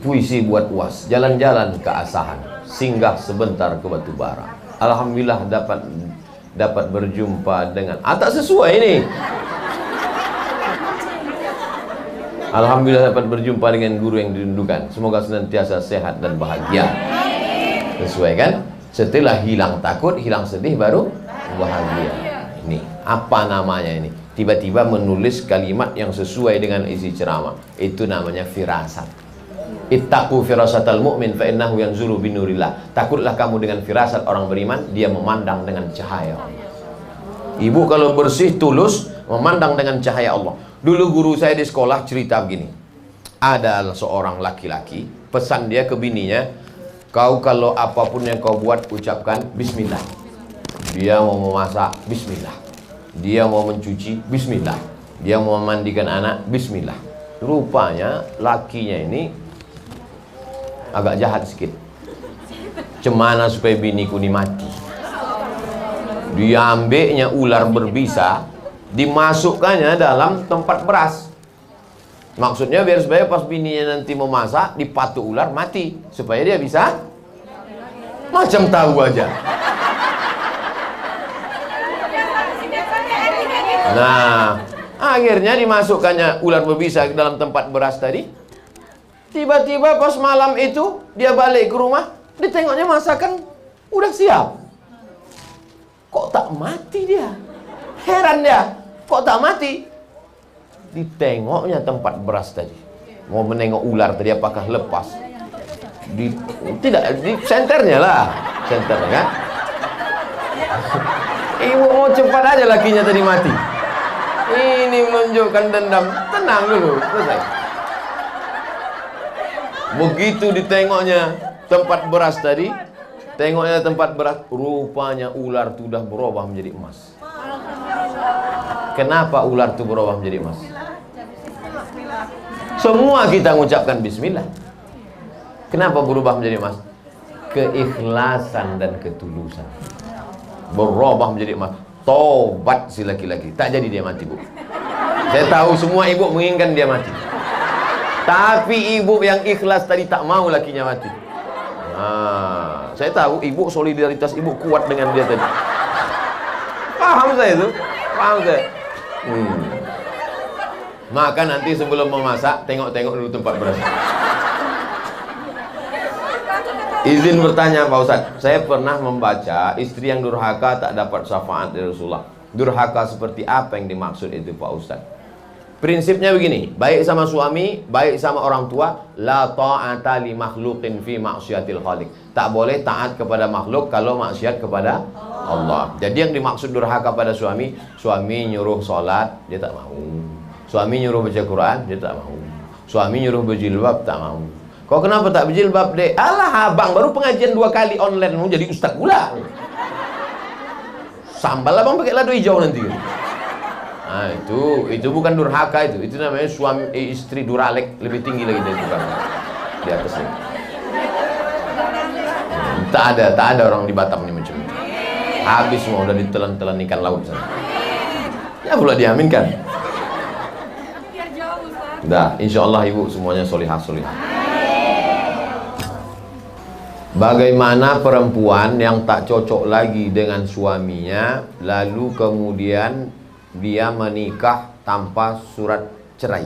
puisi buat UAS, jalan-jalan ke Asahan, singgah sebentar ke Batubara. Alhamdulillah dapat berjumpa dengan tak sesuai ini. Alhamdulillah dapat berjumpa dengan guru yang dirindukan. Semoga senantiasa sehat dan bahagia. Sesuai kan? Setelah hilang takut, hilang sedih, baru bahagia. Ini apa namanya ini? Tiba-tiba menulis kalimat yang sesuai dengan isi ceramah. Itu namanya firasat. Ittaqu firasatal mu'min fa innahu yanzuru binurillah. Takutlah kamu dengan firasat orang beriman, dia memandang dengan cahaya Allah. Ibu kalau bersih tulus memandang dengan cahaya Allah. Dulu guru saya di sekolah cerita begini. Ada seorang laki-laki, pesan dia ke bininya, kau kalau apapun yang kau buat ucapkan bismillah. Dia mau memasak, bismillah. Dia mau mencuci, bismillah. Dia mau memandikan anak, bismillah. Rupanya lakinya ini agak jahat sedikit. Cemana supaya biniku ini mati. Dia ambilnya ular berbisa, dimasukkannya dalam tempat beras. Maksudnya biar supaya pas bininya nanti memasak, dipatuk ular mati, supaya dia bisa macam tahu aja. Nah, akhirnya dimasukkannya ular berbisa ke dalam tempat beras tadi. Tiba-tiba pas malam itu dia balik ke rumah, ditengoknya masakan udah siap. Kok tak mati dia? Heran dia, kok tak mati? Ditengoknya tempat beras tadi. Mau menengok ular tadi apakah lepas? Tidak, di senternya lah. Senternya kan? Ibu mau cepat aja lakinya tadi mati. Ini menunjukkan dendam. Tenang dulu, selesai. Begitu ditengoknya tempat beras tadi, tengoknya tempat beras, rupanya ular itu sudah berubah menjadi emas. Kenapa ular itu berubah menjadi emas? Semua kita mengucapkan bismillah. Kenapa berubah menjadi emas? Keikhlasan dan ketulusan. Berubah menjadi emas. Tobat si laki-laki. Tak jadi dia mati, Bu. Saya tahu semua ibu menginginkan dia mati. Tapi ibu yang ikhlas tadi tak mau lakinya mati. Saya tahu ibu, solidaritas ibu kuat dengan dia tadi. Paham saya itu? Paham saya. Maka nanti sebelum memasak, tengok-tengok dulu tempat beras. Izin bertanya Pak Ustadz, saya pernah membaca istri yang durhaka tak dapat syafaat dari Rasulullah. Durhaka seperti apa yang dimaksud itu Pak Ustadz? Prinsipnya begini, baik sama suami, baik sama orang tua, la ta'ata li makhluqin fi maksiatil khaliq. Tak boleh taat kepada makhluk kalau maksiat kepada Allah. Jadi yang dimaksud durhaka pada suami, suami nyuruh sholat, dia tak mau. Suami nyuruh baca Quran, dia tak mau. Suami nyuruh berjilbab, tak mau. Kau kenapa tak berjilbab, dek? Alah abang, baru pengajian 2 kali online, mau jadi ustaz pula. Sambal abang pakai lado hijau nanti. Nah, itu bukan durhaka itu namanya suami istri duralek, lebih tinggi lagi dari tukang di atasnya. Tak ada orang di Batam ini macam itu. Habis semua udah ditelan-telan ikan laut sana. Ya pula diaminkan. Dah, insya Allah ibu semuanya solihah. Bagaimana perempuan yang tak cocok lagi dengan suaminya, lalu kemudian dia menikah tanpa surat cerai?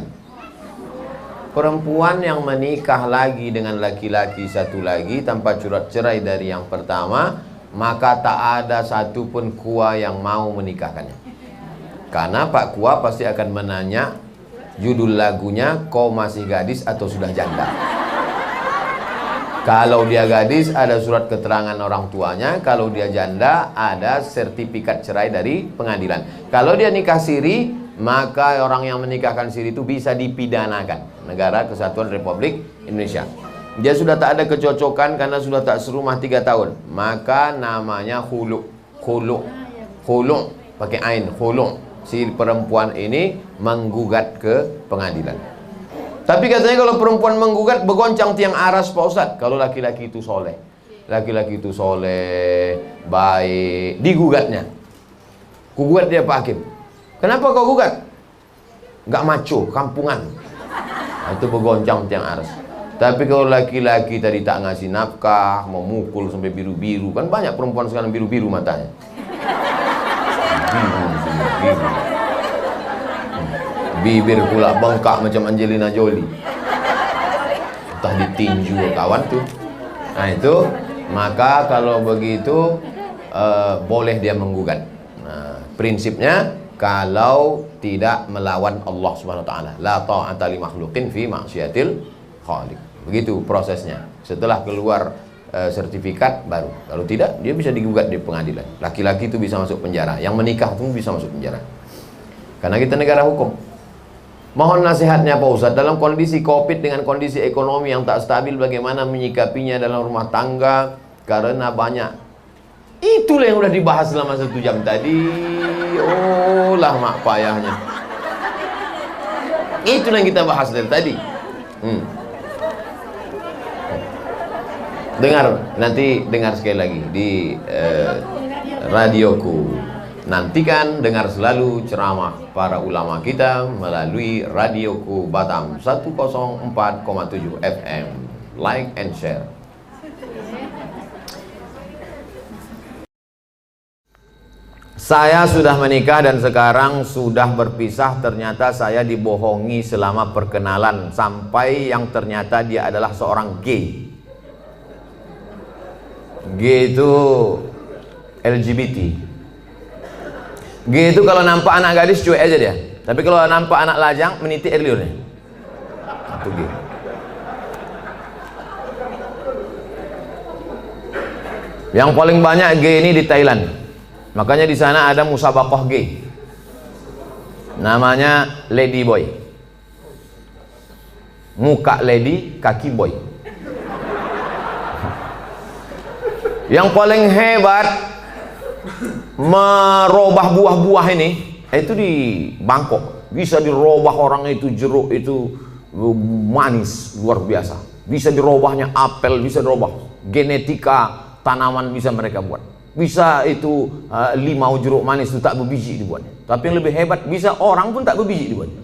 Perempuan yang menikah lagi dengan laki-laki satu lagi tanpa surat cerai dari yang pertama, maka tak ada satupun kua yang mau menikahkannya. Karena Pak Kua pasti akan menanya judul lagunya, kau masih gadis atau sudah janda? Kalau dia gadis ada surat keterangan orang tuanya, kalau dia janda ada sertifikat cerai dari pengadilan. Kalau dia nikah siri, maka orang yang menikahkan siri itu bisa dipidanakan. Negara Kesatuan Republik Indonesia. Dia sudah tak ada kecocokan karena sudah tak serumah 3 tahun, maka namanya khulu. Pakai ain, khulu. Si perempuan ini menggugat ke pengadilan. Tapi katanya kalau perempuan menggugat bergoncang tiang aras Pak Ustadz. Kalau laki-laki itu soleh, baik, digugatnya. Kugugat dia Pak Hakim. Kenapa kau gugat? Gak maco, kampungan. Nah, itu bergoncang tiang aras. Tapi kalau laki-laki tadi tak ngasih nafkah, mau mukul sampai biru-biru, kan banyak perempuan sekarang biru-biru matanya. Biru. Bibir pula bengkak macam Angelina Jolie. Entah ditinju kawan tuh. Nah itu, maka kalau begitu boleh dia menggugat. Nah, prinsipnya kalau tidak melawan Allah Subhanahu wa taala, la ta'ata li makhluqin fi ma'siyatil khaliq. Begitu prosesnya. Setelah keluar sertifikat baru. Kalau tidak, dia bisa digugat di pengadilan. Laki-laki itu bisa masuk penjara. Yang menikah itu bisa masuk penjara. Karena kita negara hukum. Mohon nasihatnya Pak Ustadz, dalam kondisi COVID dengan kondisi ekonomi yang tak stabil, bagaimana menyikapinya dalam rumah tangga? Karena banyak. Itulah yang udah dibahas selama 1 jam tadi. Oh lah mak payahnya. Itulah yang kita bahas dari tadi. Nanti dengar sekali lagi di radioku. Nantikan dengar selalu ceramah para ulama kita melalui radioku Batam 104,7 FM. Like and share. Saya sudah menikah dan sekarang sudah berpisah. Ternyata saya dibohongi selama perkenalan, sampai yang ternyata dia adalah seorang gay. G itu LGBT. G itu kalau nampak anak gadis cuek aja dia. Tapi kalau nampak anak lajang menitik air liurnya. Itu G. Yang paling banyak G ini di Thailand. Makanya di sana ada musabaqah G. Namanya Lady Boy. Muka lady, kaki boy. Yang paling hebat merubah buah-buah ini itu di Bangkok. Bisa dirubah orang itu, jeruk itu manis luar biasa. Bisa dirubahnya apel, bisa dirubah genetika tanaman, bisa mereka buat. Bisa itu limau jeruk manis itu tak berbiji dibuatnya. Tapi yang lebih hebat, bisa orang pun tak berbiji dibuatnya.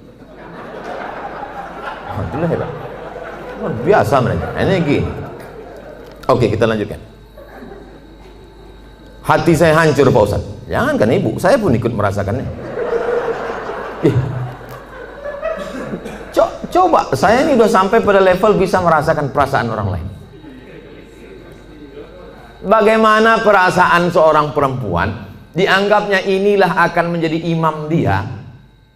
Itulah hebat. Luar biasa mereka. Ini gini. Oke, kita lanjutkan. Hati saya hancur Pak Ustadz. Jangankan ibu, saya pun ikut merasakannya. Coba, saya ini udah sampai pada level bisa merasakan perasaan orang lain. Bagaimana perasaan seorang perempuan, dianggapnya inilah akan menjadi imam dia.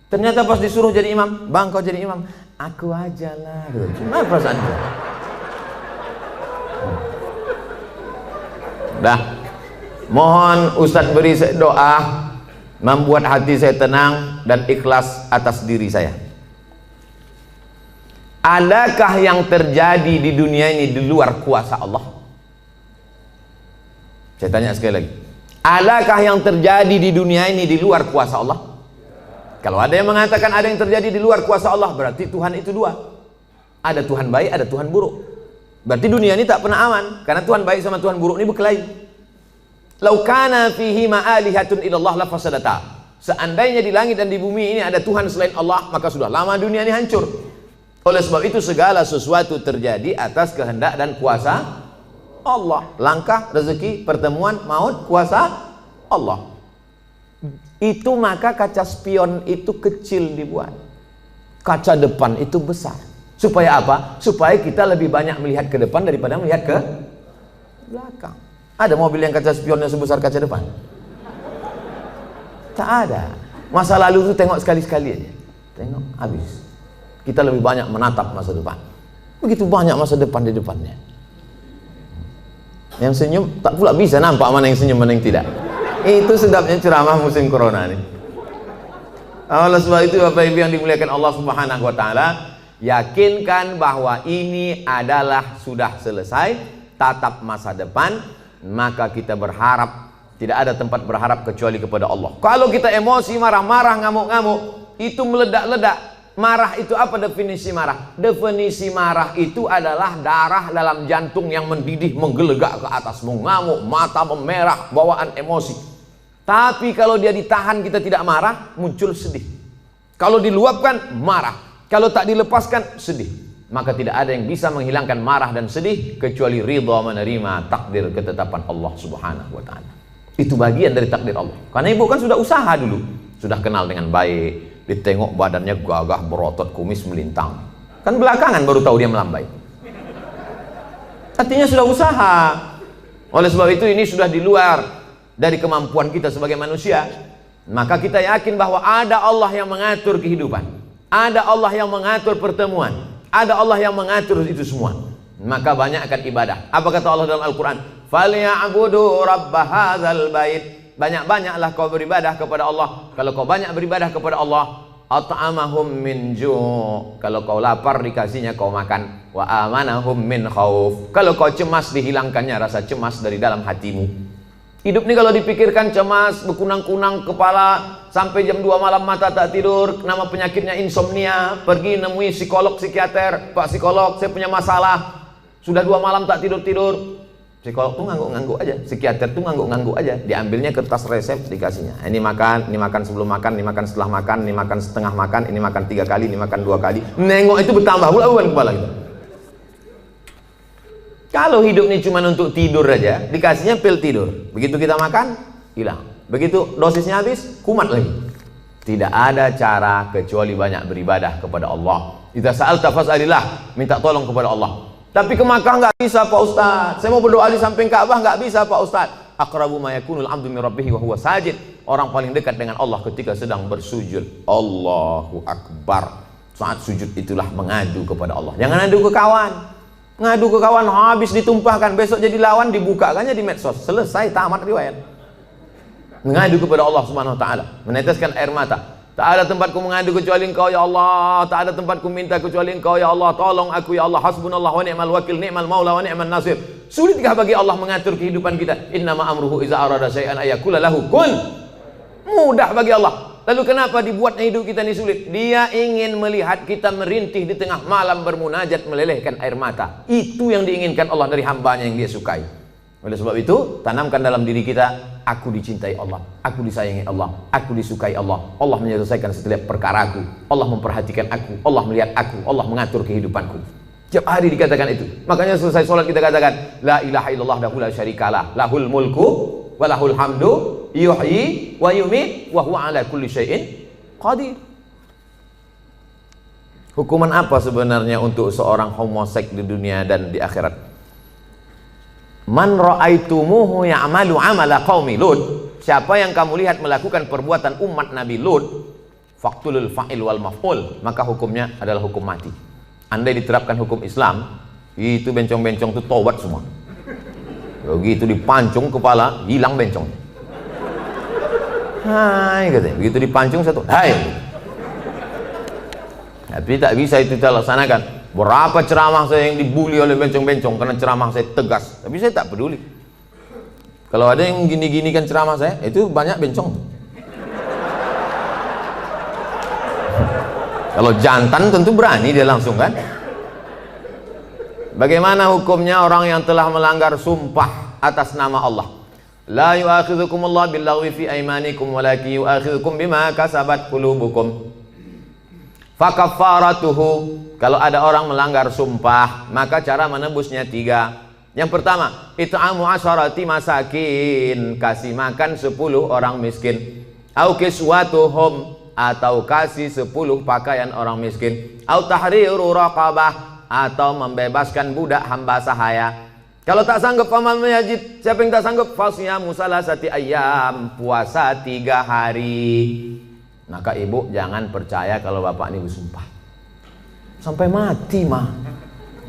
Ternyata pas disuruh jadi imam, bang kau jadi imam, aku aja lah. Gimana perasaan dia? Dah. Mohon Ustadz beri doa membuat hati saya tenang dan ikhlas atas diri saya. Adakah yang terjadi di dunia ini di luar kuasa Allah? Saya tanya sekali lagi. Adakah yang terjadi di dunia ini di luar kuasa Allah? Kalau ada yang mengatakan ada yang terjadi di luar kuasa Allah, berarti Tuhan itu dua. Ada Tuhan baik, ada Tuhan buruk. Berarti dunia ini tak pernah aman, karena Tuhan baik sama Tuhan buruk ini berkelahi. Lau kana fihi ma'alihatun illallah la fasadata. Seandainya di langit dan di bumi ini ada Tuhan selain Allah, maka sudah lama dunia ini hancur. Oleh sebab itu segala sesuatu terjadi atas kehendak dan kuasa Allah. Langkah, rezeki, pertemuan, maut, kuasa Allah. Itu maka kaca spion itu kecil dibuat. Kaca depan itu besar. Supaya apa? Supaya kita lebih banyak melihat ke depan daripada melihat ke belakang. Ada mobil yang kaca spionnya sebesar kaca depan? Tak ada. Masa lalu itu tengok sekali-sekali aja. Tengok, habis. Kita lebih banyak menatap masa depan. Begitu banyak masa depan di depannya. Yang senyum tak pula bisa nampak mana yang senyum mana yang tidak. Itu sedapnya ceramah musim corona nih. Oleh sebab itu Bapak Ibu yang dimuliakan Allah Subhanahu wa taala, yakinkan bahwa ini adalah sudah selesai, tatap masa depan, maka kita berharap, tidak ada tempat berharap kecuali kepada Allah. Kalau kita emosi, marah-marah, ngamuk-ngamuk, itu meledak-ledak. Marah itu apa definisi marah? Definisi marah itu adalah darah dalam jantung yang mendidih, menggelegak ke atas, mengamuk, mata memerah, bawaan emosi. Tapi kalau dia ditahan, kita tidak marah, muncul sedih. Kalau diluapkan, marah. Kalau tak dilepaskan, sedih. maka tidak ada yang bisa menghilangkan marah dan sedih kecuali ridha menerima takdir ketetapan Allah Subhanahu wa taala. Itu bagian dari takdir Allah. Karena ibu kan sudah usaha dulu, sudah kenal dengan baik, ditengok badannya gagah berotot, kumis melintang. Kan belakangan baru tahu dia melambai. Artinya sudah usaha. Oleh sebab itu ini sudah di luar dari kemampuan kita sebagai manusia. Maka kita yakin bahwa ada Allah yang mengatur kehidupan, ada Allah yang mengatur pertemuan, ada Allah yang mengatur itu semua. Maka banyakkan ibadah. Apa kata Allah dalam Al-Quran? Falya'budu rabb hadzal bait. Banyak-banyaklah kau beribadah kepada Allah. Kalau kau banyak beribadah kepada Allah, at'amahum min ju'. Kalau kau lapar dikasihnya kau makan. Wa amanahum min khauf. Kalau kau cemas dihilangkannya rasa cemas dari dalam hatimu. Hidup ini kalau dipikirkan cemas, berkunang-kunang kepala, sampai jam 2 malam mata tak tidur, nama penyakitnya insomnia, pergi nemui psikolog, psikiater, Pak psikolog, saya punya masalah, sudah 2 malam tak tidur-tidur. Psikolog tuh ngangguk-ngangguk aja, psikiater tuh ngangguk-ngangguk aja, diambilnya kertas resep dikasihnya. Ini makan sebelum makan, ini makan setelah makan, ini makan setengah makan, ini makan 3 kali, ini makan 2 kali. Nengok itu bertambah pula beban kepala kita. Kalau hidup ini cuma untuk tidur aja, dikasihnya pil tidur. Begitu kita makan, hilang. Begitu dosisnya habis, kumat lagi. Tidak ada cara kecuali banyak beribadah kepada Allah. Idza sa'alta fas'alillah, minta tolong kepada Allah. Tapi ke Makkah nggak bisa Pak Ustaz. Saya mau berdoa di samping Ka'bah nggak bisa Pak Ustaz. Aqrabu ma yakunul 'abdu min rabbih wa huwa sajid. Orang paling dekat dengan Allah ketika sedang bersujud. Allahu Akbar. Saat sujud itulah mengadu kepada Allah. Jangan adu ke kawan. Ngadu ke kawan habis ditumpahkan, besok jadi lawan dibukakannya di medsos, selesai tamat riwayat. Mengadu kepada Allah Subhanahu wa taala, meneteskan air mata. Tak ada tempatku mengadu kecuali Engkau ya Allah, tak ada tempatku minta kecuali Engkau ya Allah, tolong aku ya Allah, hasbunallah wa ni'mal wakil, ni'mal maula wa ni'man nasir. Sulitkah bagi Allah mengatur kehidupan kita? Innama amruhu iza arada syai'an ayakula lahu kun. Mudah bagi Allah. Lalu kenapa dibuatnya hidup kita ini sulit? Dia ingin melihat kita merintih di tengah malam bermunajat melelehkan air mata. Itu yang diinginkan Allah dari hambanya yang dia sukai. Oleh sebab itu, tanamkan dalam diri kita, aku dicintai Allah, aku disayangi Allah, aku disukai Allah. Allah menyelesaikan setiap perkaraku, Allah memperhatikan aku, Allah melihat aku, Allah mengatur kehidupanku. Tiap hari dikatakan itu. Makanya selesai sholat kita katakan, la ilaha illallah la syarikalah, lahul mulku walahul hamdu yuhyi wa yumit wa huwa ala kulli syai'in qadir. Hukuman apa sebenarnya untuk seorang homoseks di dunia dan di akhirat? Man ra'aitumuhu ya'malu 'amala qaumi Lut. Siapa yang kamu lihat melakukan perbuatan umat Nabi Lut, faqtulul fa'il wal maf'ul, maka hukumnya adalah hukum mati. Andai diterapkan hukum Islam, itu bencong-bencong itu tobat semua. Begitu dipancung kepala, hilang bencong. Hai katanya, begitu dipancung satu, hai. Tapi tak bisa itu kita laksanakan. Berapa ceramah saya yang dibully oleh bencong-bencong karena ceramah saya tegas, tapi saya tak peduli. Kalau ada yang gini-gini kan ceramah saya, itu banyak bencong. Kalau jantan tentu berani dia langsung kan. Bagaimana hukumnya orang yang telah melanggar sumpah atas nama Allah? La yu'akhidhukumullahu billaghwi fi aymanikum walakin yu'akhidhukum bima kasabat qulubukum. Fakaffaratuhu, kalau ada orang melanggar sumpah, maka cara menebusnya 3. Yang pertama, it'amu asyarati masakin, kasih makan 10 orang miskin. Au kiswatuhum, atau kasih 10 pakaian orang miskin. Au tahriru raqabah, atau membebaskan budak hamba sahaya. Kalau tak sanggup faman yajid, siapa yang tak sanggup? Fasyamu salasati ayyam, puasa 3 hari. Maka ibu jangan percaya kalau bapak ini bersumpah sampai mati mah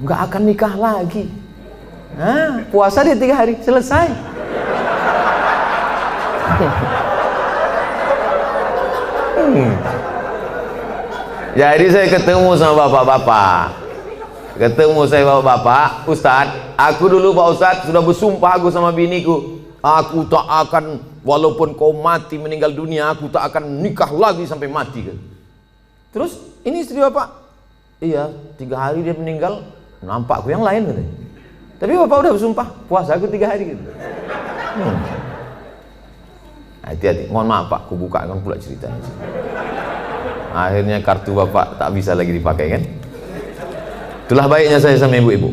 nggak akan nikah lagi. Nah, puasa dia 3 hari selesai. Jadi saya ketemu sama bapak-bapak, bapak-bapak, Ustadz, aku dulu Pak Ustadz sudah bersumpah aku sama biniku, aku tak akan, walaupun kau mati meninggal dunia, aku tak akan nikah lagi sampai mati. Terus ini istri bapak, iya 3 hari dia meninggal, nampakku yang lain katanya. Tapi bapak udah bersumpah, puasa aku 3 hari gitu. Hati-hati, mohon maaf Pak, aku bukakan pula ceritanya. Akhirnya kartu bapak tak bisa lagi dipakai kan. Itulah baiknya saya sama ibu-ibu.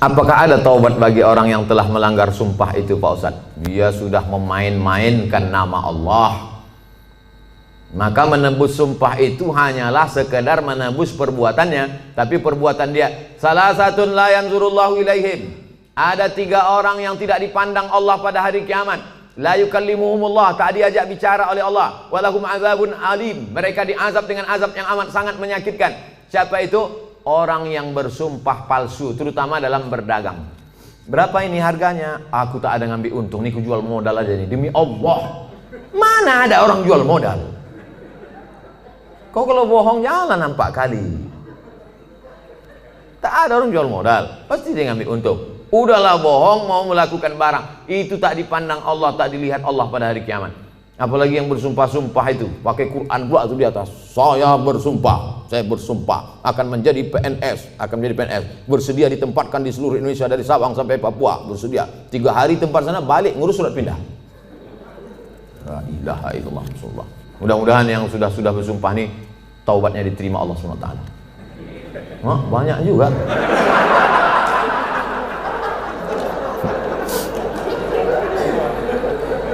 Apakah ada taubat bagi orang yang telah melanggar sumpah itu, Pak Ustadz? Dia sudah memain-mainkan nama Allah. Maka menebus sumpah itu hanyalah sekedar menebus perbuatannya, tapi perbuatan dia. Salah satu la yanzurullahu ilaihim. Ada 3 orang yang tidak dipandang Allah pada hari kiamat. La yukallimuhumullah, tak diajak bicara oleh Allah. Walahum azabun alim. Mereka diazab dengan azab yang amat sangat menyakitkan. Siapa itu? Orang yang bersumpah palsu, terutama dalam berdagang. Berapa ini harganya? Aku tak ada ngambil untung, nih ku jual modal aja nih. Demi Allah. Mana ada orang jual modal? Kau kalau bohong jalan 4 kali. Tak ada orang jual modal, pasti dia ngambil untung. Udahlah bohong, mau melakukan barang, itu tak dipandang Allah, tak dilihat Allah pada hari kiamat. Apalagi yang bersumpah-sumpah itu, pakai Quran pula tuh di atas. Saya bersumpah akan menjadi PNS, bersedia ditempatkan di seluruh Indonesia dari Sabang sampai Papua, bersedia. 3 hari tempat sana, balik ngurus surat pindah. La ilaha illallah. Mudah-mudahan yang sudah bersumpah nih taubatnya diterima Allah SWT. Banyak juga.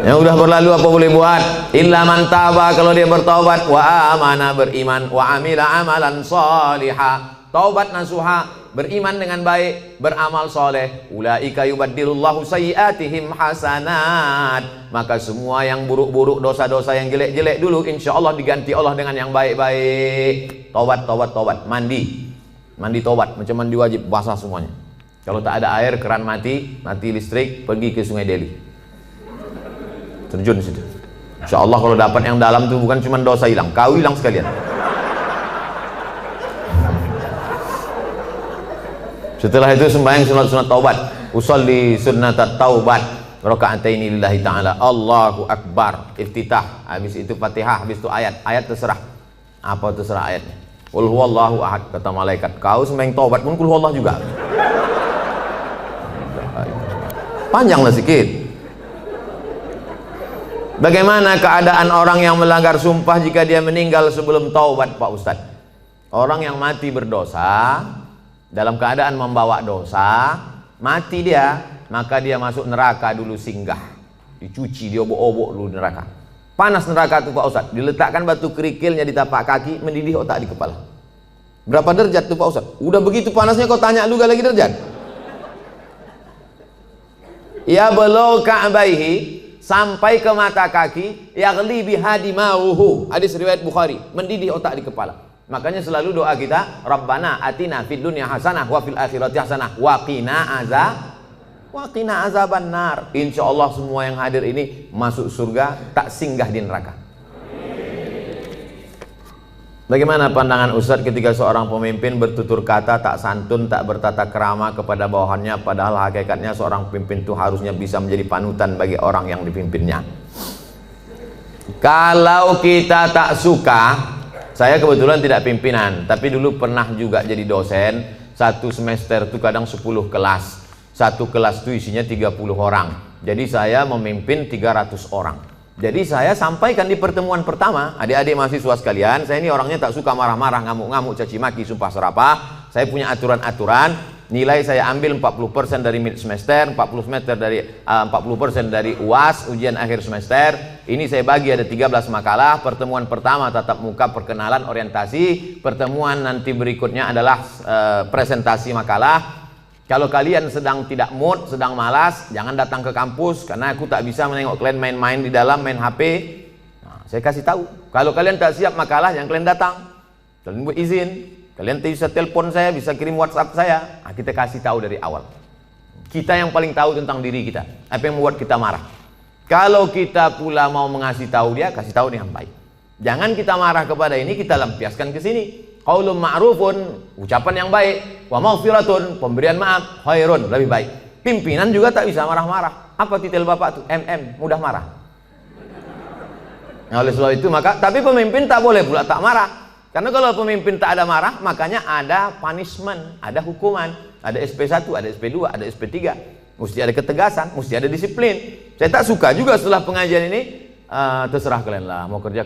Yang udah berlalu apa boleh buat? Illa man taba, kalau dia bertaubat, wa amana, beriman, wa amila amalan salihah, taubat nasuha, beriman dengan baik, beramal soleh. Ulaika yubaddilullahu sayyiatihim hasanat. Maka semua yang buruk-buruk, dosa-dosa yang jelek-jelek dulu, insya Allah diganti Allah dengan yang baik-baik. Taubat. Mandi taubat, macam mandi wajib, basah semuanya. Kalau tak ada air, keran mati listrik, pergi ke Sungai Deli, terjun situ. Insya Allah kalau dapat yang dalam tuh bukan cuma dosa hilang, kau hilang sekalian. Setelah itu sembahyang sunat-sunat taubat. Usolli sunnat taubat raka'ataini lillahi ta'ala. Allahu Akbar, iftitah. Habis itu Fatihah, habis itu ayat terserah. Apa terserah ayatnya. Qul huwallahu ahad, kata malaikat. Kau sembahyang taubat pun qul huwallah juga. Panjanglah sedikit. Bagaimana keadaan orang yang melanggar sumpah jika dia meninggal sebelum taubat, Pak Ustadz? Orang yang mati berdosa, dalam keadaan membawa dosa, mati dia, maka dia masuk neraka dulu singgah. Dicuci, diobok-obok dulu neraka. Panas neraka itu Pak Ustadz. Diletakkan batu kerikilnya di tapak kaki, mendidih otak di kepala. Berapa derajat tuh Pak Ustadz? Udah begitu panasnya kau tanya lu gak lagi derajat? Ya belau ka'baihi, sampai ke mata kaki, yaghli bihadimauhu. Hadis riwayat Bukhari, mendidih otak di kepala. Makanya selalu doa kita, Rabbana atina fid dunya hasanah wa fil akhirati hasanah wa qina azaban nar. Insyaallah semua yang hadir ini masuk surga, tak singgah di neraka. Bagaimana pandangan Ustadz ketika seorang pemimpin bertutur kata tak santun, tak bertata krama kepada bawahannya, padahal hakikatnya seorang pemimpin itu harusnya bisa menjadi panutan bagi orang yang dipimpinnya. Kalau kita tak suka, saya kebetulan tidak pimpinan, tapi dulu pernah juga jadi dosen. Satu semester itu kadang 10 kelas. Satu kelas itu isinya 30 orang. Jadi saya memimpin 300 orang. Jadi saya sampaikan di pertemuan pertama, adik-adik mahasiswa sekalian, saya ini orangnya tak suka marah-marah, ngamuk-ngamuk, caci maki, sumpah serapah. Saya punya aturan-aturan. Nilai saya ambil 40% dari mid semester, 40% dari UAS, ujian akhir semester. Ini saya bagi ada 13 makalah. Pertemuan pertama tatap muka, perkenalan, orientasi. Pertemuan nanti berikutnya adalah presentasi makalah. Kalau kalian sedang tidak mood, sedang malas, jangan datang ke kampus karena aku tak bisa menengok kalian main-main di dalam, main HP. Nah, saya kasih tahu. Kalau kalian tak siap makalah, jangan kalian datang. Kalian buat izin. Kalian bisa telepon saya, bisa kirim WhatsApp saya. Nah, kita kasih tahu dari awal. Kita yang paling tahu tentang diri kita. Apa yang membuat kita marah. Kalau kita pula mau mengasih tahu dia, kasih tahu dengan baik. Jangan kita marah kepada ini, kita lampiaskan ke sini. Qaulun ma'rufun, ucapan yang baik. Wa maghfiratun, pemberian maaf. Khairun, lebih baik. Pimpinan juga tak bisa marah-marah. Apa titel bapak tuh? Mudah marah. Nah, oleh sebab itu maka, tapi pemimpin tak boleh pula tak marah. Karena kalau pemimpin tak ada marah, makanya ada punishment, ada hukuman, ada SP1, ada SP2, ada SP3. Mesti ada ketegasan, mesti ada disiplin. Saya tak suka juga setelah pengajian ini, terserah kalian lah, mau kerja,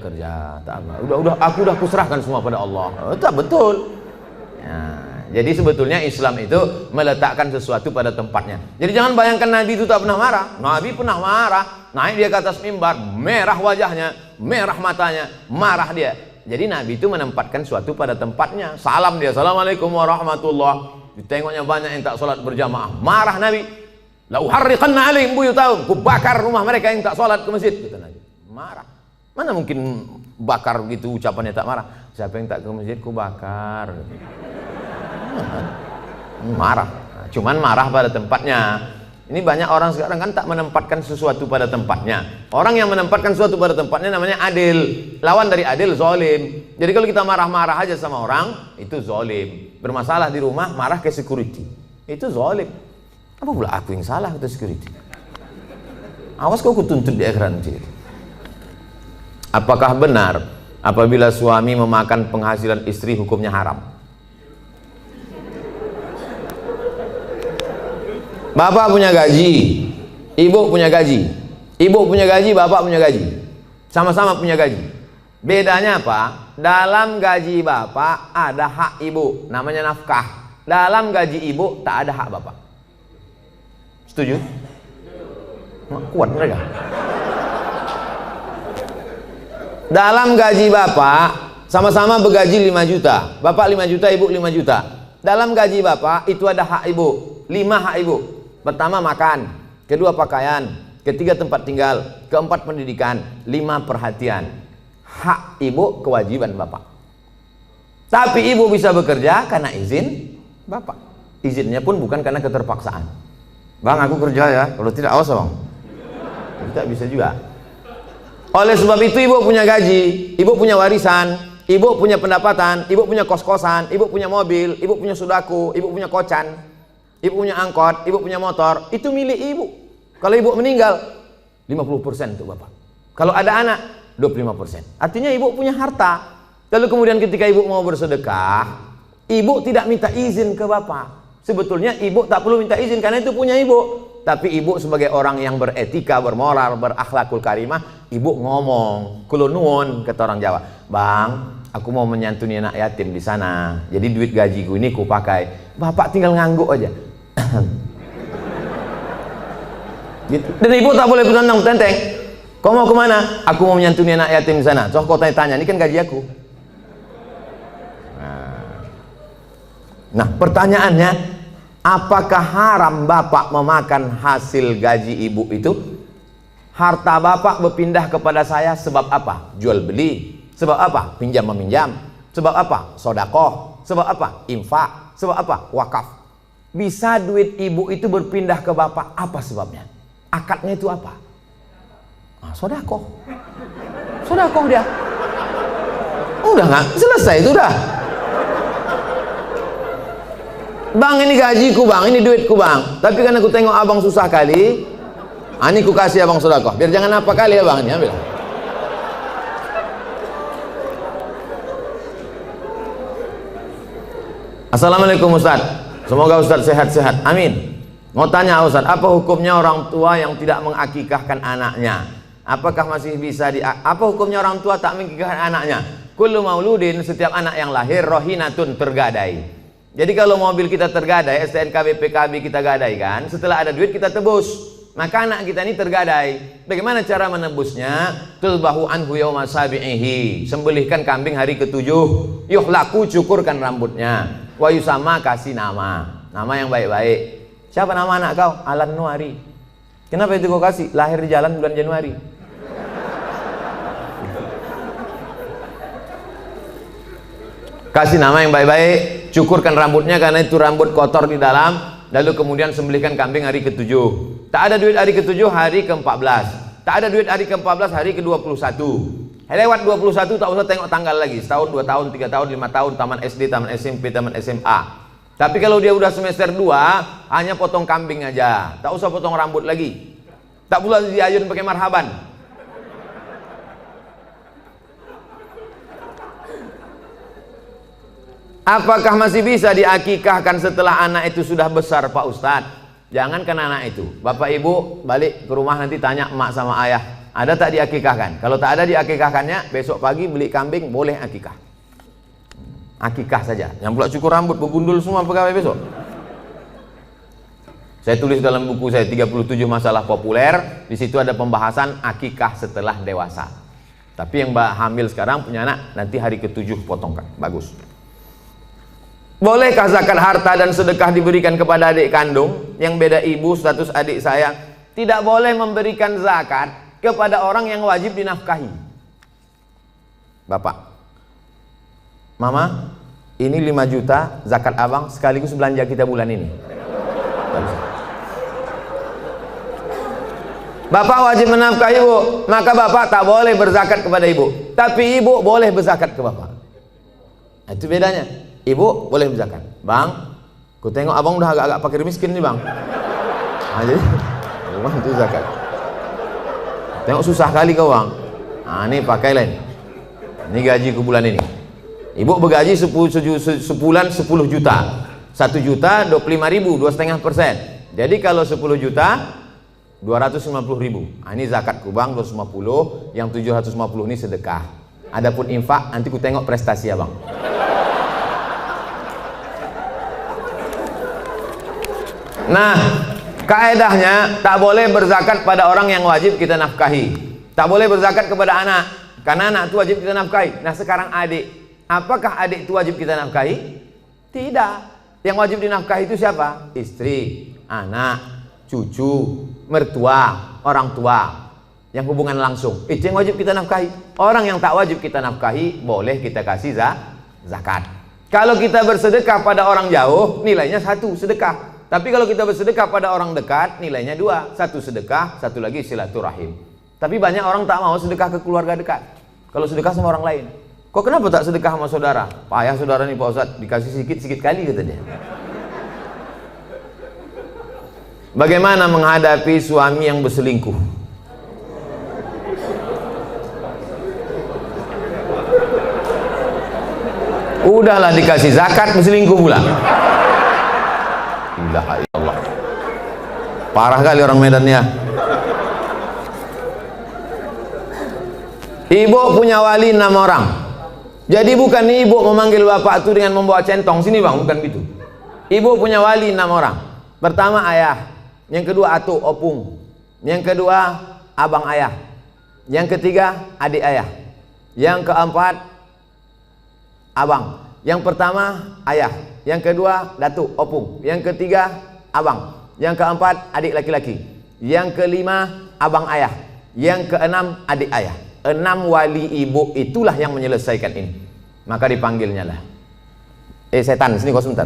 tak apa. Udah aku serahkan semua pada Allah. Tak betul. Nah, jadi sebetulnya Islam itu meletakkan sesuatu pada tempatnya. Jadi jangan bayangkan Nabi itu tak pernah marah. Nabi pernah marah. Naik dia ke atas mimbar, merah wajahnya, merah matanya, marah dia. Jadi Nabi itu menempatkan sesuatu pada tempatnya. Salam dia, assalamualaikum warahmatullah. Ditengoknya banyak yang tak sholat berjamaah, marah Nabi. La uharriqanna alaihim buyutahum, ku bakar rumah mereka yang tak sholat ke masjid, kata Nabi. Marah. Mana mungkin bakar gitu ucapannya tak marah. Siapa yang tak ke masjid ku bakar. Marah. Cuman marah pada tempatnya. Ini banyak orang sekarang kan tak menempatkan sesuatu pada tempatnya. Orang yang menempatkan sesuatu pada tempatnya namanya adil. Lawan dari adil zalim. Jadi kalau kita marah-marah aja sama orang, itu zalim. Bermasalah di rumah, marah ke security, itu zalim. Apa pula aku yang salah kata security? Awas kau kutuntut di akhirat nanti. Apakah benar apabila suami memakan penghasilan istri hukumnya haram? Bapak punya gaji, ibu punya gaji. Ibu punya gaji, bapak punya gaji. Sama-sama punya gaji. Bedanya apa? Dalam gaji bapak ada hak ibu, namanya nafkah. Dalam gaji ibu tak ada hak bapak. Setuju? Kuat mereka. Dalam gaji bapak sama-sama bergaji 5 juta. Bapak 5 juta, ibu 5 juta. Dalam gaji bapak itu ada hak ibu, 5 hak ibu. Pertama makan, kedua pakaian, ketiga tempat tinggal, keempat pendidikan, 5 perhatian. Hak ibu, kewajiban bapak. Tapi ibu bisa bekerja karena izin bapak. Izinnya pun bukan karena keterpaksaan. Bang, aku kerja ya, kalau tidak awas bang. Tidak bisa juga. Oleh sebab itu ibu punya gaji, ibu punya warisan, ibu punya pendapatan, ibu punya kos-kosan, ibu punya mobil, ibu punya sodako, ibu punya kocan, ibu punya angkot, ibu punya motor, itu milik ibu. Kalau ibu meninggal, 50% untuk bapak. Kalau ada anak, 25%. Artinya ibu punya harta. Lalu kemudian ketika ibu mau bersedekah, ibu tidak minta izin ke bapak. Sebetulnya ibu tak perlu minta izin karena itu punya ibu. Tapi ibu sebagai orang yang beretika, bermoral, berakhlakul karimah, ibu ngomong, kulo nuwun kata orang Jawa. Bang, aku mau menyantuni anak yatim di sana. Jadi duit gajiku ini ku pakai. Bapak tinggal ngangguk aja. Gitu. Dan ibu tak boleh bertentang tenteng. Kau mau kemana? Aku mau menyantuni anak yatim di sana. Soalnya kau tanya, ini kan gaji aku. Nah, pertanyaannya, apakah haram bapak memakan hasil gaji ibu itu? Harta bapak berpindah kepada saya sebab apa? Jual beli. Sebab apa? Pinjam meminjam. Sebab apa? Sodakoh. Sebab apa? Infak. Sebab apa? Wakaf. Bisa duit ibu itu berpindah ke bapak, apa sebabnya? Akadnya itu apa? Nah, sodakoh. Sodakoh dia. Udah nggak? Selesai itu udah. Bang, ini gajiku bang, ini duitku bang. Tapi kan aku tengok abang susah kali, ini ku kasih abang sodakoh. Biar jangan apa kali ya bang, ini ambil. Assalamualaikum Ustaz. Semoga Ustaz sehat-sehat. Amin. Mau tanya Ustaz, apa hukumnya orang tua yang tidak mengakikahkan anaknya? Apakah masih bisa apa hukumnya orang tua tak mengakikahkan anaknya? Kullu mauludin, setiap anak yang lahir rohinatun, tergadai. Jadi kalau mobil kita tergadai, STNK BPKB kita gadaikan, setelah ada duit kita tebus. Maka anak kita ini tergadai. Bagaimana cara menebusnya? Tulbahu anhu yauma sabi'ihi. Sembelihkan kambing hari ke-7. Yuhlaku, cukurkan rambutnya. Wa yusama, kasih nama. Nama yang baik-baik. Siapa nama anak kau? Alan Nuari. Kenapa itu kau kasih? Lahir di jalan bulan Januari. Kasih nama yang baik-baik, cukurkan rambutnya karena itu rambut kotor di dalam, lalu kemudian sembelihkan kambing hari ke-7. Tak ada duit hari ke-7, hari ke-14. Tak ada duit hari ke-14, hari ke-21. Lewat 21 tak usah tengok tanggal lagi. Setahun, 2 tahun, 3 tahun, 5 tahun, taman SD, taman SMP, taman SMA. Tapi kalau dia udah semester 2, hanya potong kambing aja. Tak usah potong rambut lagi. Tak pula diayun pakai marhaban. Apakah masih bisa diakikahkan setelah anak itu sudah besar Pak Ustadz? Jangankan anak itu, bapak ibu balik ke rumah nanti tanya emak sama ayah, ada tak diakikahkan? Kalau tak ada diakikahkannya, besok pagi beli kambing, boleh akikah. akikah saja. Yang pula cukur rambut, begundul semua pegawai besok. Saya tulis dalam buku saya 37 masalah populer, di situ ada pembahasan akikah setelah dewasa. Tapi yang mbak hamil sekarang punya anak, nanti hari ke-7 potongkan, bagus. Bolehkah zakat harta dan sedekah diberikan kepada adik kandung yang beda ibu, status adik saya? Tidak boleh memberikan zakat kepada orang yang wajib dinafkahi. Bapak, Mama, ini 5 juta zakat abang sekaligus belanja kita bulan ini. Bapak wajib menafkahi ibu, maka bapak tak boleh berzakat kepada ibu, tapi ibu boleh berzakat ke bapak. Itu bedanya. Ibu boleh berzakat. Bang, ku tengok abang udah agak-agak fakir miskin nih bang. Nah, jadi bang itu zakat. Tengok susah kali kau bang. Nah ini pakai lain. Ini gaji ku bulan ini. Ibu bergaji sebulan 10 juta. 1 juta 25.000, 2,5%. Jadi kalau 10 juta 250.000. Nah, ini zakatku bang 250, yang 750 ini sedekah. Adapun infak nanti ku tengok prestasi abang. Nah, kaedahnya tak boleh berzakat pada orang yang wajib kita nafkahi. Tak boleh berzakat kepada anak, karena anak itu wajib kita nafkahi. Nah, sekarang adik, apakah adik itu wajib kita nafkahi? Tidak. Yang wajib dinafkahi itu siapa? Istri, anak, cucu, mertua, orang tua, yang hubungan langsung. Itu yang wajib kita nafkahi. Orang yang tak wajib kita nafkahi boleh kita kasih zakat. Kalau kita bersedekah pada orang jauh, nilainya 1 sedekah. Tapi kalau kita bersedekah pada orang dekat, nilainya 2. 1 sedekah, 1 lagi silaturahim. Tapi banyak orang tak mau sedekah ke keluarga dekat. Kalau sedekah sama orang lain, kok kenapa tak sedekah sama saudara? Payah saudara nih Pak Ustadz, dikasih sikit-sikit kali kata dia. Bagaimana menghadapi suami yang berselingkuh? Udahlah dikasih zakat, berselingkuh pula. Ilaha illallah. Parah kali orang Medan ya. Ibu punya wali 6 orang. Jadi bukan ibu memanggil bapak itu dengan membawa centong sini bang, bukan gitu. Ibu punya wali 6 orang. Pertama ayah, yang kedua atuk opung, yang kedua abang ayah, yang ketiga adik ayah, yang keempat abang. Yang pertama ayah, yang kedua datuk opung, yang ketiga abang, yang keempat adik laki-laki, yang kelima abang ayah, yang keenam adik ayah. 6 wali ibu itulah yang menyelesaikan ini. Maka dipanggilnya lah, setan sini kau sebentar.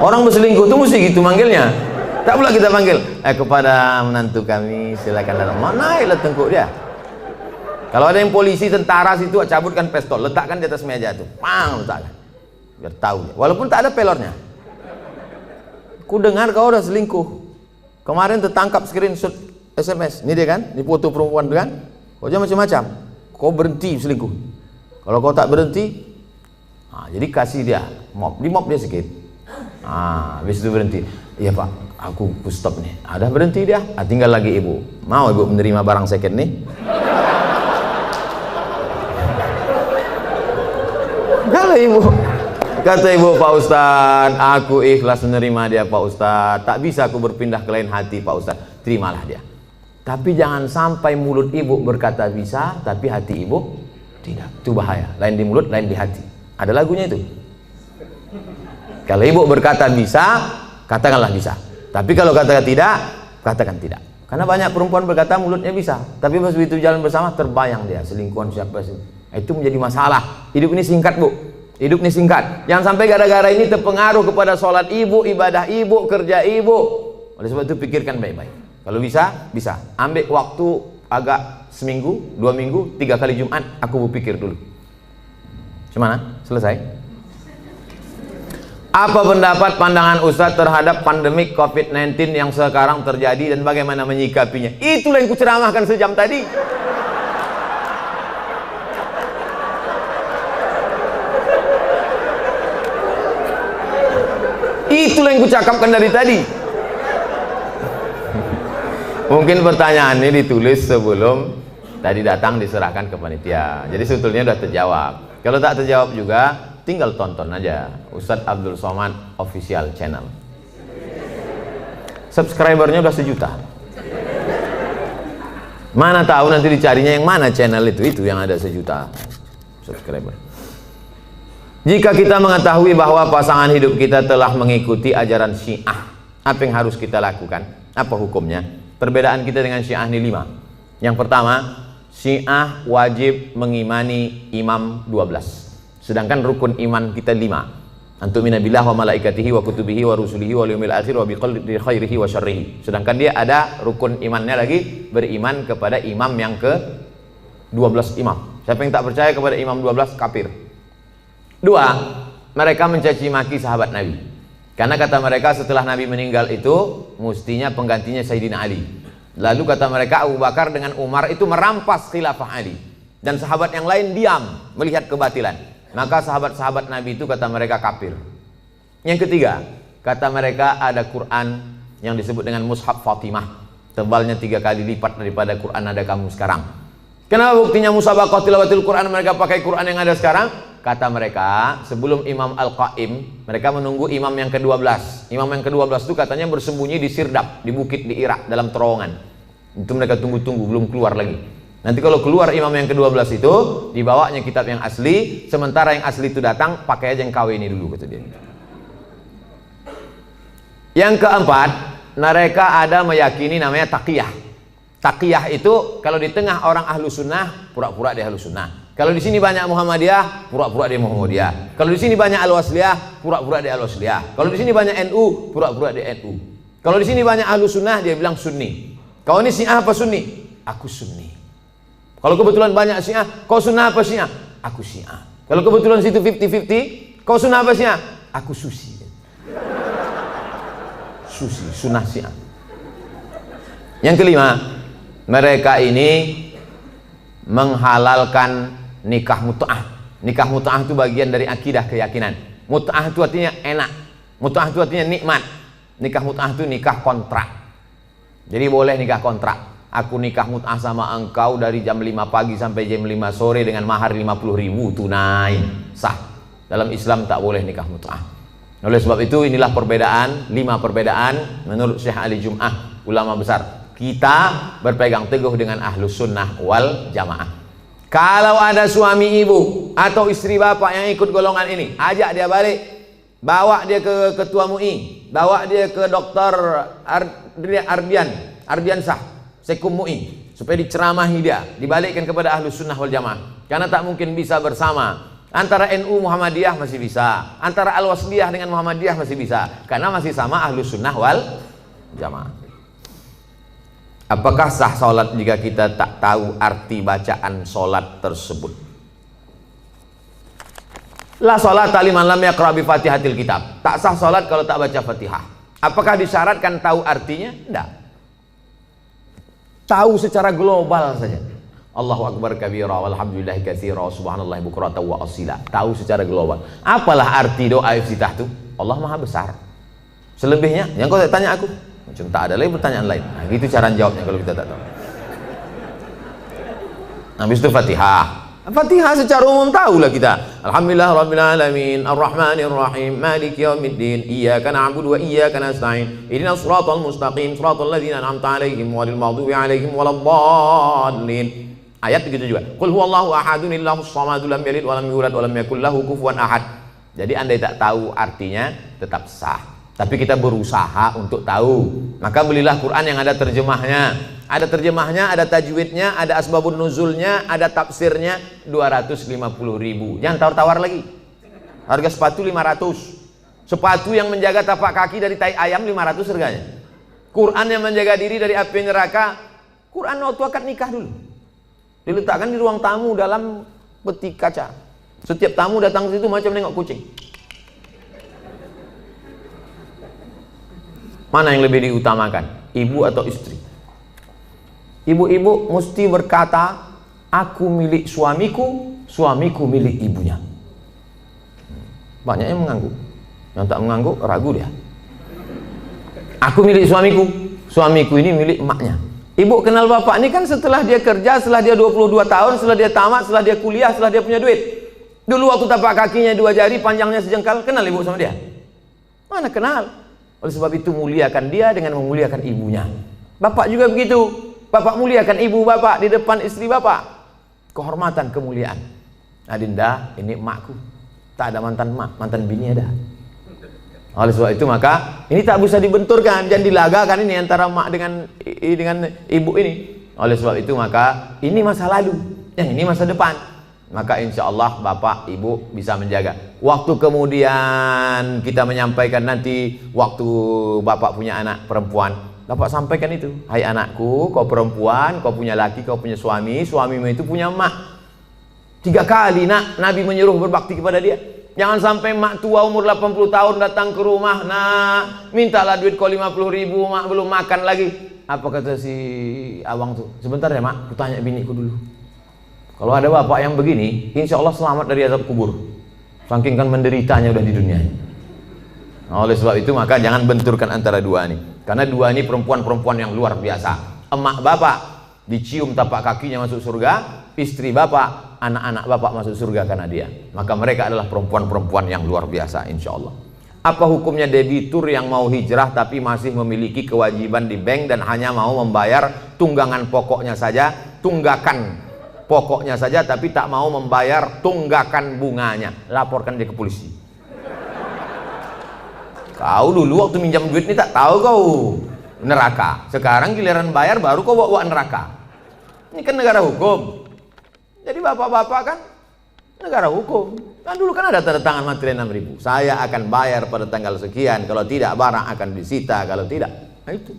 Orang berselingkuh itu mesti gitu manggilnya. Tak pula kita panggil kepada menantu kami silakan datang. Mana ya tengkuk dia. Kalau ada yang polisi, tentara situ, cabutkan pistol, letakkan di atas meja tuh, pang, letakkan, biar tahu dia. Walaupun tak ada pelornya. Ku dengar kau udah selingkuh. Kemarin tertangkap screenshot SMS. Ini dia kan, ini foto perempuan tuh kan. Kau jangan macam-macam. Kau berhenti selingkuh. Kalau kau tak berhenti, nah, jadi kasih dia mop, di mop dia sedikit. Nah, habis itu berhenti. Iya pak, aku stop nih. Ada berhenti dia. Tinggal lagi ibu. Mau ibu menerima barang second nih? Kalau ibu, kata ibu, Pak Ustadz, aku ikhlas menerima dia Pak Ustadz. Tak bisa aku berpindah ke lain hati Pak Ustadz. Terimalah dia. Tapi jangan sampai mulut ibu berkata bisa, tapi hati ibu tidak. Itu bahaya. Lain di mulut, lain di hati. Ada lagunya itu. Kalau ibu berkata bisa, katakanlah bisa. Tapi kalau katakan tidak, katakan tidak. Karena banyak perempuan berkata mulutnya bisa, tapi pas begitu jalan bersama terbayang dia selingkuhan siapa sih. Itu menjadi masalah. Hidup ini singkat bu, hidup ini singkat. Jangan sampai gara-gara ini terpengaruh kepada sholat ibu, ibadah ibu, kerja ibu. Oleh sebab itu pikirkan baik-baik. Kalau bisa, bisa. Ambil waktu agak seminggu, 2 minggu, 3 kali Jumat. Aku berpikir dulu. Gimana? Selesai. Apa pendapat pandangan Ustadz terhadap pandemik COVID-19 yang sekarang terjadi dan bagaimana menyikapinya? Itulah yang kuceramahkan sejam tadi. Itulah yang kucakapkan dari tadi. Mungkin pertanyaan ini ditulis sebelum Tadi datang diserahkan ke panitia. Jadi sebetulnya sudah terjawab. Kalau tak terjawab juga, tinggal tonton aja Ustadz Abdul Somad Official Channel. Subscribernya udah 1 juta. Mana tahu nanti dicarinya yang mana channel itu yang ada 1 juta subscriber. Jika kita mengetahui bahwa pasangan hidup kita telah mengikuti ajaran Syiah, apa yang harus kita lakukan? Apa hukumnya? Perbedaan kita dengan Syiah ini 5. Yang pertama, Syiah wajib mengimani imam 12. Sedangkan rukun iman kita 5. Antumina billah wa malaikatihi wa kutubihi wa rusulihi wa yaumil akhir wa biqadri khairihi wa syarrihi. Sedangkan dia ada rukun imannya lagi, beriman kepada imam yang ke 12 imam. Siapa yang tak percaya kepada imam 12 kafir. 2, mereka mencaci maki sahabat Nabi. Karena kata mereka setelah Nabi meninggal itu mestinya penggantinya Sayyidina Ali. Lalu kata mereka Abu Bakar dengan Umar itu merampas khilafah Ali. Dan sahabat yang lain diam melihat kebatilan. Maka sahabat-sahabat Nabi itu kata mereka kafir. Yang ketiga, kata mereka ada Quran yang disebut dengan Mushaf Fatimah, tebalnya 3 kali lipat daripada Quran ada kamu sekarang. Kenapa buktinya musabaqah tilawatil Quran mereka pakai Quran yang ada sekarang? Kata mereka sebelum Imam Al-Qaim mereka menunggu imam yang ke-12. Imam yang ke-12 itu katanya bersembunyi di Sirdab, di bukit di Irak dalam terowongan. Itu mereka tunggu-tunggu belum keluar lagi. Nanti kalau keluar imam yang ke-12 itu dibawanya kitab yang asli, sementara yang asli itu datang pakai aja yang KW ini dulu kata dia. Yang keempat, mereka ada meyakini namanya taqiyah. Taqiyah itu kalau di tengah orang ahlu sunnah pura-pura dia ahlu sunnah. Kalau di sini banyak Muhammadiyah, pura-pura dia Muhammadiyah. Kalau di sini banyak Al-Wasliyah, pura-pura dia Al-Wasliyah. Kalau di sini banyak NU, pura-pura dia NU. Kalau di sini banyak ahlu sunnah dia bilang Sunni. Kau ini Syiah apa Sunni? Aku Sunni. Kalau kebetulan banyak Syiah, kau sunnah apa Syiah? Aku Syiah. Kalau kebetulan situ 50-50, kau sunnah apa Syiah? Aku Susi. Susi, sunnah Syiah. Yang kelima, mereka ini menghalalkan nikah mut'ah. Nikah mut'ah itu bagian dari akidah keyakinan. Mut'ah itu artinya enak. Mut'ah itu artinya nikmat. Nikah mut'ah itu nikah kontrak. Jadi boleh nikah kontrak. Aku nikah mut'ah sama engkau dari jam 5 pagi sampai jam 5 sore dengan mahar 50.000 tunai, sah. Dalam Islam tak boleh nikah mut'ah. Oleh sebab itu inilah perbedaan, 5 perbedaan menurut Syekh Ali Jum'ah, ulama besar. Kita berpegang teguh dengan ahlus sunnah wal jamaah. Kalau ada suami ibu atau istri bapak yang ikut golongan ini, ajak dia balik, bawa dia ke ketua MUI, bawa dia ke dokter Ardiansah Sekum MUI, supaya diceramahi dia, dibalikkan kepada ahlus sunnah wal jamaah. Karena tak mungkin bisa bersama. Antara NU Muhammadiyah masih bisa, antara Al-Wasliyah dengan Muhammadiyah masih bisa, karena masih sama ahlus sunnah wal jamaah. Apakah sah sholat jika kita tak tahu arti bacaan sholat tersebut? La sholat liman lam yaqra bi fatihatil kitab. Tak sah sholat kalau tak baca Fatihah. Apakah disyaratkan tahu artinya? Tidak. Tahu secara global saja. Allahu akbar kabira walhamdulillahi katsira subhanallahi bukratan wa asila. Tahu secara global. Apalah arti doa iftitah itu? Allah Maha besar. Selebihnya yang kau tanya aku, macam tak ada lagi pertanyaan lain. Nah, gitu cara jawabnya kalau kita tak tahu. Habis itu Fatihah. Fatihah secara umum tahulah kita. Alhamdulillah rabbil alamin arrahmanir rahim maliki yaumiddin iyyaka na'budu wa iyyaka nasta'in ihdinas siratal mustaqim siratal ladzina an'amta 'alaihim ghairil maghdubi 'alaihim waladdallin. Ayat begitu juga. Qul huwallahu ahadun illahus samad lam yalid wa lam yulad wa lam yakul lahu kufuwan ahad. Jadi andai tak tahu artinya tetap sah. Tapi kita berusaha untuk tahu. Maka belilah Quran yang ada terjemahnya. Ada terjemahnya, ada tajwidnya, ada asbabun nuzulnya, ada tafsirnya. 250.000. Jangan tawar-tawar lagi. Harga sepatu 500. Sepatu yang menjaga tapak kaki dari tai ayam 500 harganya. Quran yang menjaga diri dari api neraka. Quran waktu akad nikah dulu. Diletakkan di ruang tamu dalam peti kaca. Setiap tamu datang ke situ macam nengok kucing. Mana yang lebih diutamakan? Ibu atau istri? Ibu-ibu mesti berkata, aku milik suamiku, suamiku milik ibunya. Banyak yang mengangguk. Yang tak mengangguk ragu dia. Aku milik suamiku, suamiku ini milik emaknya. Ibu kenal bapak ini kan setelah dia kerja, setelah dia 22 tahun, setelah dia tamat, setelah dia kuliah, setelah dia punya duit. Dulu waktu tapak kakinya 2 jari, panjangnya sejengkal, kenal ibu sama dia? Mana kenal? Oleh sebab itu muliakan dia dengan memuliakan ibunya. Bapak juga begitu. Bapak muliakan ibu bapak di depan istri bapak. Kehormatan, kemuliaan. Adinda, ini emakku. Tak ada mantan emak, mantan bini ada. Oleh sebab itu maka ini tak bisa dibenturkan, jangan dilagakan ini antara emak dengan ibu ini. Oleh sebab itu maka ini masa lalu, yang ini masa depan. Maka insya Allah bapak ibu bisa menjaga. Waktu kemudian kita menyampaikan nanti waktu bapak punya anak perempuan, bapak sampaikan itu, hai anakku, kau perempuan, kau punya laki, kau punya suami, suamimu itu punya emak. 3 kali nak Nabi menyuruh berbakti kepada dia. Jangan sampai mak tua umur 80 tahun datang ke rumah, nak mintalah duit kau 50.000, mak belum makan lagi. Apa kata si abang tuh? Sebentar ya mak, aku tanya biniku dulu. Kalau ada bapak yang begini, insya Allah selamat dari azab kubur. Saking kan menderitanya udah di dunia. Nah, oleh sebab itu maka jangan benturkan antara dua ini. Karena dua ini perempuan-perempuan yang luar biasa. Emak bapak dicium tapak kakinya masuk surga, istri bapak, anak-anak bapak masuk surga karena dia. Maka mereka adalah perempuan-perempuan yang luar biasa insya Allah. Apa hukumnya debitur yang mau hijrah tapi masih memiliki kewajiban di bank dan hanya mau membayar tunggangan pokoknya saja, tunggakan pokoknya saja, tapi tak mau membayar tunggakan bunganya? Laporkan dia ke polisi. Kau dulu waktu minjam duit ini tak tahu kau neraka, sekarang giliran bayar baru kau bawa neraka. Ini kan negara hukum. Jadi bapak-bapak kan negara hukum. Kan dulu kan ada tanda tangan materi 6.000. Saya akan bayar pada tanggal sekian. Kalau tidak barang akan disita. Kalau tidak, nah itu.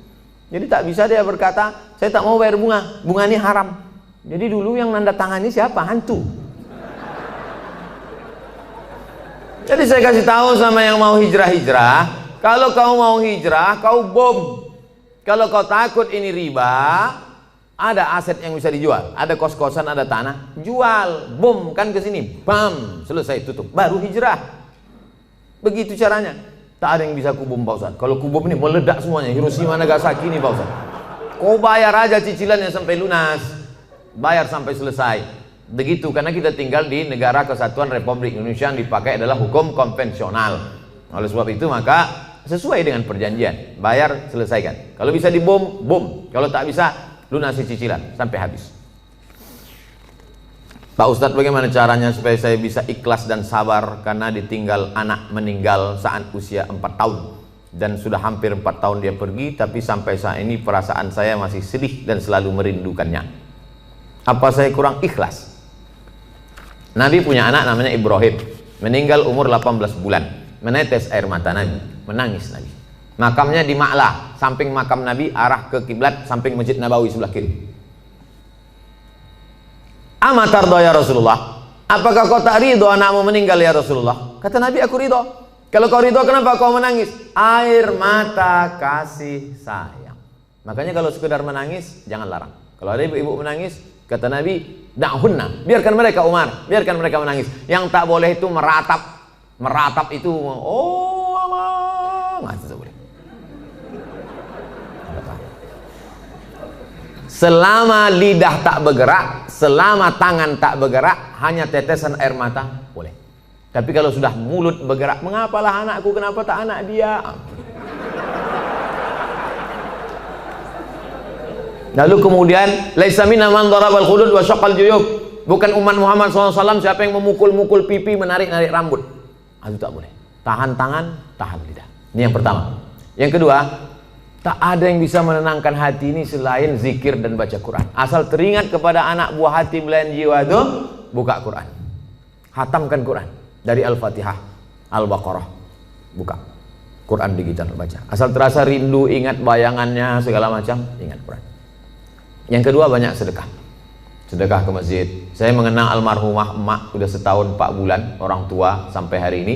Jadi tak bisa dia berkata, saya tak mau bayar bunga. Bunga ini haram. Jadi dulu yang nanda tangan ini siapa? Hantu. Jadi saya kasih tahu sama yang mau hijrah-hijrah. Kalau kau mau hijrah, kau bom. Kalau kau takut ini riba, ada aset yang bisa dijual, ada kos-kosan, ada tanah, jual, bom kan ke sini, bam, selesai tutup, baru hijrah. Begitu caranya. Tak ada yang bisa kubom Pak Ustaz. Kalau kubom ini meledak semuanya, Hiroshima Nagasaki ini Pak Ustaz. Kau bayar aja cicilannya sampai lunas, bayar sampai selesai. Begitu, karena kita tinggal di negara kesatuan Republik Indonesia yang dipakai adalah hukum konvensional. Oleh sebab itu maka sesuai dengan perjanjian, bayar selesaikan. Kalau bisa dibom, bom. Kalau tak bisa, lunasi cicilan sampai habis. Pak Ustadz, bagaimana caranya supaya saya bisa ikhlas dan sabar karena ditinggal anak meninggal saat usia 4 tahun dan sudah hampir 4 tahun dia pergi, tapi sampai saat ini perasaan saya masih sedih dan selalu merindukannya. Apa saya kurang ikhlas? Nabi punya anak namanya Ibrahim, meninggal umur 18 bulan, menetes air mata Nabi, menangis Nabi. Makamnya di Ma'lah, samping makam Nabi, arah ke kiblat, samping Masjid Nabawi sebelah kiri. Amatardo ya Rasulullah, apakah kau tak ridho anakmu meninggal ya Rasulullah? Kata Nabi, aku ridho. Kalau kau ridho, kenapa kau menangis? Air mata kasih sayang. Makanya kalau sekedar menangis, jangan larang. Kalau ada ibu-ibu menangis, kata Nabi, da'hunna, biarkan mereka Umar, biarkan mereka menangis. Yang tak boleh itu meratap. Meratap itu, oh Allah, nggak boleh. Selama lidah tak bergerak, selama tangan tak bergerak, hanya tetesan air mata boleh. Tapi kalau sudah mulut bergerak, mengapalah anakku, kenapa tak anak dia? Lalu kemudian, laisa minna man darabal khudud wa syaqqal juyub. Bukan umat Muhammad SAW siapa yang memukul-mukul pipi, menarik-narik rambut. Itu tak boleh. Tahan tangan, tahan lidah. Ini yang pertama. Yang kedua, tak ada yang bisa menenangkan hati ini selain zikir dan baca Quran. Asal teringat kepada anak buah hati belayan jiwa itu, buka Quran. Hatamkan Quran. Dari Al-Fatihah, Al-Baqarah. Buka Quran digital, baca. Asal terasa rindu, ingat bayangannya, segala macam, ingat Quran. Yang kedua, banyak sedekah. Sedekah ke masjid. Saya mengenang almarhumah emak, udah setahun 4 bulan, orang tua sampai hari ini.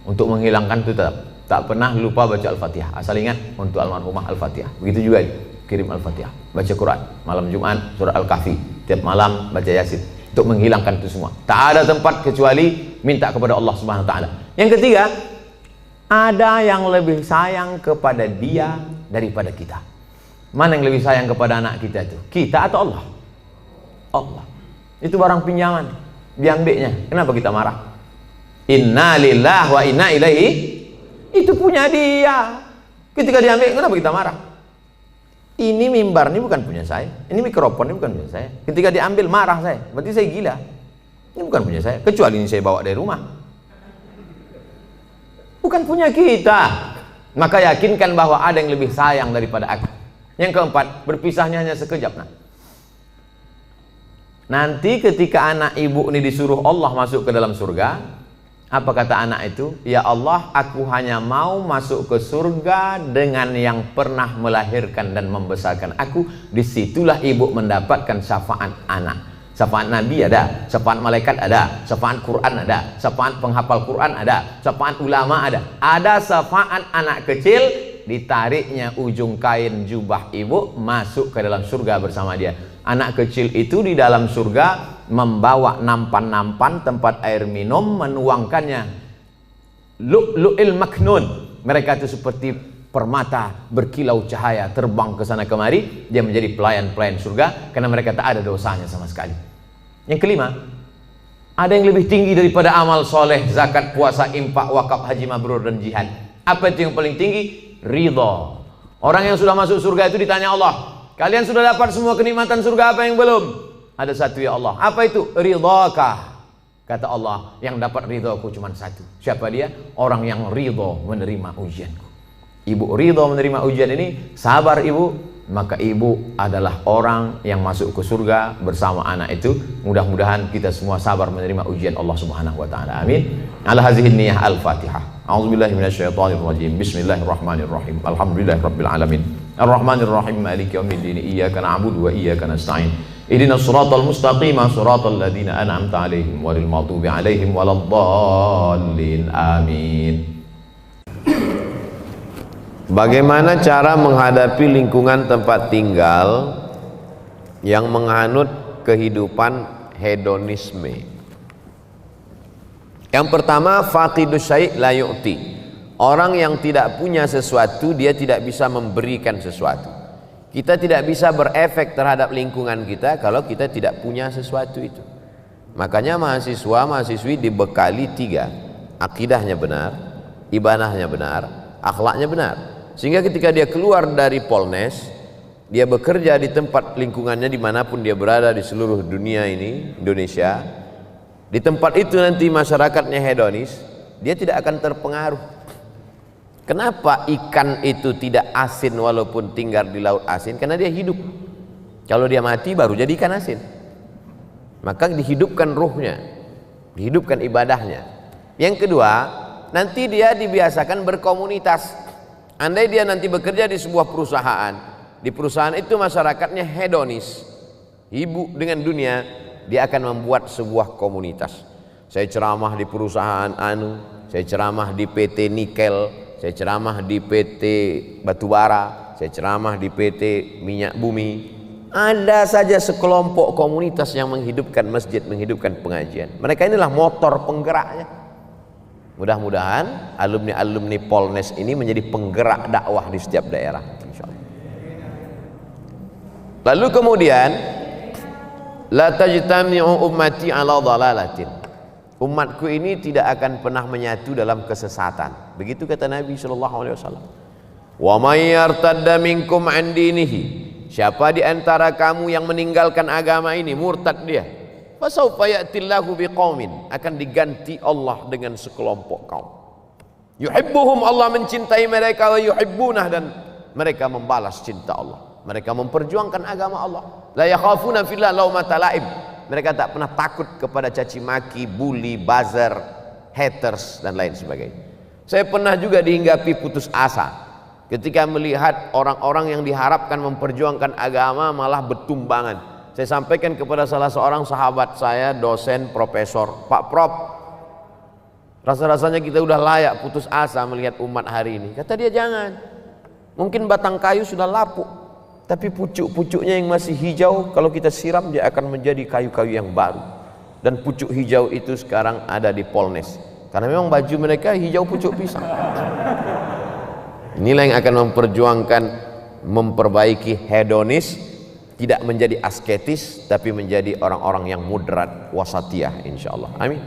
Untuk menghilangkan itu tetap tak pernah lupa baca Al-Fatihah. Asal ingat untuk almarhumah Al-Fatihah. Begitu juga kirim Al-Fatihah, baca Quran, malam Jumat surah Al-Kahfi, tiap malam baca Yasin, untuk menghilangkan itu semua. Tak ada tempat kecuali minta kepada Allah Subhanahu wa taala. Yang ketiga, ada yang lebih sayang kepada dia daripada kita. Mana yang lebih sayang kepada anak kita itu? Kita atau Allah? Allah. Itu barang pinjaman, diambilnya. Kenapa kita marah? Inna lillahi wa inna ilaihi. Itu punya dia. Ketika diambil, kenapa kita marah? Ini mimbar ini bukan punya saya. Ini mikrofon ini bukan punya saya. Ketika diambil marah saya. Berarti saya gila. Ini bukan punya saya. Kecuali ini saya bawa dari rumah. Bukan punya kita. Maka yakinkan bahwa ada yang lebih sayang daripada aku. Yang keempat, berpisahnya hanya sekejap. Nanti ketika anak ibu ini disuruh Allah masuk ke dalam surga, apa kata anak itu? Ya Allah, aku hanya mau masuk ke surga dengan yang pernah melahirkan dan membesarkan aku. Disitulah ibu mendapatkan syafaat anak. Syafaat Nabi ada, syafaat malaikat ada, syafaat Quran ada, syafaat penghafal Quran ada, syafaat ulama ada. Ada syafaat anak kecil, ditariknya ujung kain jubah ibu masuk ke dalam surga bersama dia. Anak kecil itu di dalam surga membawa nampan-nampan tempat air minum, menuangkannya lu'lu'il maknun. Mereka itu seperti permata berkilau cahaya terbang ke sana kemari. Dia menjadi pelayan-pelayan surga karena mereka tak ada dosanya sama sekali. Yang kelima, ada yang lebih tinggi daripada amal soleh, zakat, puasa, infak, wakaf, haji mabrur dan jihad. Apa itu yang paling tinggi? Ridha. Orang yang sudah masuk surga itu ditanya Allah, kalian sudah dapat semua kenikmatan surga, apa yang belum? Ada satu ya Allah. Apa itu? Ridhakah? Kata Allah, yang dapat ridhaku cuma satu. Siapa dia? Orang yang ridha menerima ujianku. Ibu ridha menerima ujian ini, sabar ibu, maka ibu adalah orang yang masuk ke surga bersama anak itu. Mudah-mudahan kita semua sabar menerima ujian Allah Subhanahu wa taala. Amin. Ala hadhihi niyyah al-Fatihah. A'udzubillahi minasyaitonir rajim. Bismillahirrahmanirrahim. Alhamdulillahirabbil alamin. Arrahmanirrahim. Maliki yaumiddin. Iyyaka na'budu wa iyyaka nasta'in. Ihdinas siratal mustaqim, siratal ladzina an'amta 'alaihim ghairil maghdubi 'alaihim waladdallin. Amin. Bagaimana cara menghadapi lingkungan tempat tinggal yang menganut kehidupan hedonisme? Yang pertama, faqidus syai' la yu'ti. Orang yang tidak punya sesuatu, dia tidak bisa memberikan sesuatu. Kita tidak bisa berefek terhadap lingkungan kita kalau kita tidak punya sesuatu itu. Makanya mahasiswa-mahasiswi dibekali 3. Akidahnya benar, ibadahnya benar, akhlaknya benar. Sehingga ketika dia keluar dari Polnes, dia bekerja di tempat lingkungannya dimanapun dia berada di seluruh dunia ini, Indonesia, di tempat itu nanti masyarakatnya hedonis, dia tidak akan terpengaruh. Kenapa ikan itu tidak asin walaupun tinggal di laut asin? Karena dia hidup. Kalau dia mati baru jadi ikan asin. Maka dihidupkan ruhnya, dihidupkan ibadahnya. Yang kedua, nanti dia dibiasakan berkomunitas. Andai dia nanti bekerja di sebuah perusahaan, di perusahaan itu masyarakatnya hedonis, sibuk dengan dunia, dia akan membuat sebuah komunitas. Saya ceramah di perusahaan anu, saya ceramah di PT Nikel, saya ceramah di PT Batubara, saya ceramah di PT Minyak Bumi. Ada saja sekelompok komunitas yang menghidupkan masjid, menghidupkan pengajian. Mereka inilah motor penggeraknya. Mudah-mudahan alumni-alumni Polnes ini menjadi penggerak dakwah di setiap daerah, insyaallah. Lalu kemudian, la tajtami'u ummati 'ala dhalalatin. Umatku ini tidak akan pernah menyatu dalam kesesatan. Begitu kata Nabi sallallahu alaihi wasallam. Wa may yartadda minkum 'an dinihi. Siapa di antara kamu yang meninggalkan agama ini, murtad dia, fasawfa ya'tillahu biqaumin, akan diganti Allah dengan sekelompok kaum. Yuhibbuhum, Allah mencintai mereka, wa yuhibbunah, dan mereka membalas cinta Allah. Mereka memperjuangkan agama Allah. La yakhafuna fillah laumata laim. Mereka tak pernah takut kepada caci maki, bully, buzzer, haters dan lain sebagainya. Saya pernah juga dihinggapi putus asa ketika melihat orang-orang yang diharapkan memperjuangkan agama malah bertumbangan. Saya sampaikan kepada salah seorang sahabat saya, dosen, profesor, Pak Prof, rasa-rasanya kita udah layak putus asa melihat umat hari ini. Kata dia, jangan, mungkin batang kayu sudah lapuk, tapi pucuk-pucuknya yang masih hijau, kalau kita siram dia akan menjadi kayu-kayu yang baru. Dan pucuk hijau itu sekarang ada di Polnes, karena memang baju mereka hijau pucuk pisang. Inilah yang akan memperjuangkan memperbaiki hedonis, tidak menjadi asketis, tapi menjadi orang-orang yang moderat, wasatiyah insyaallah. Amin.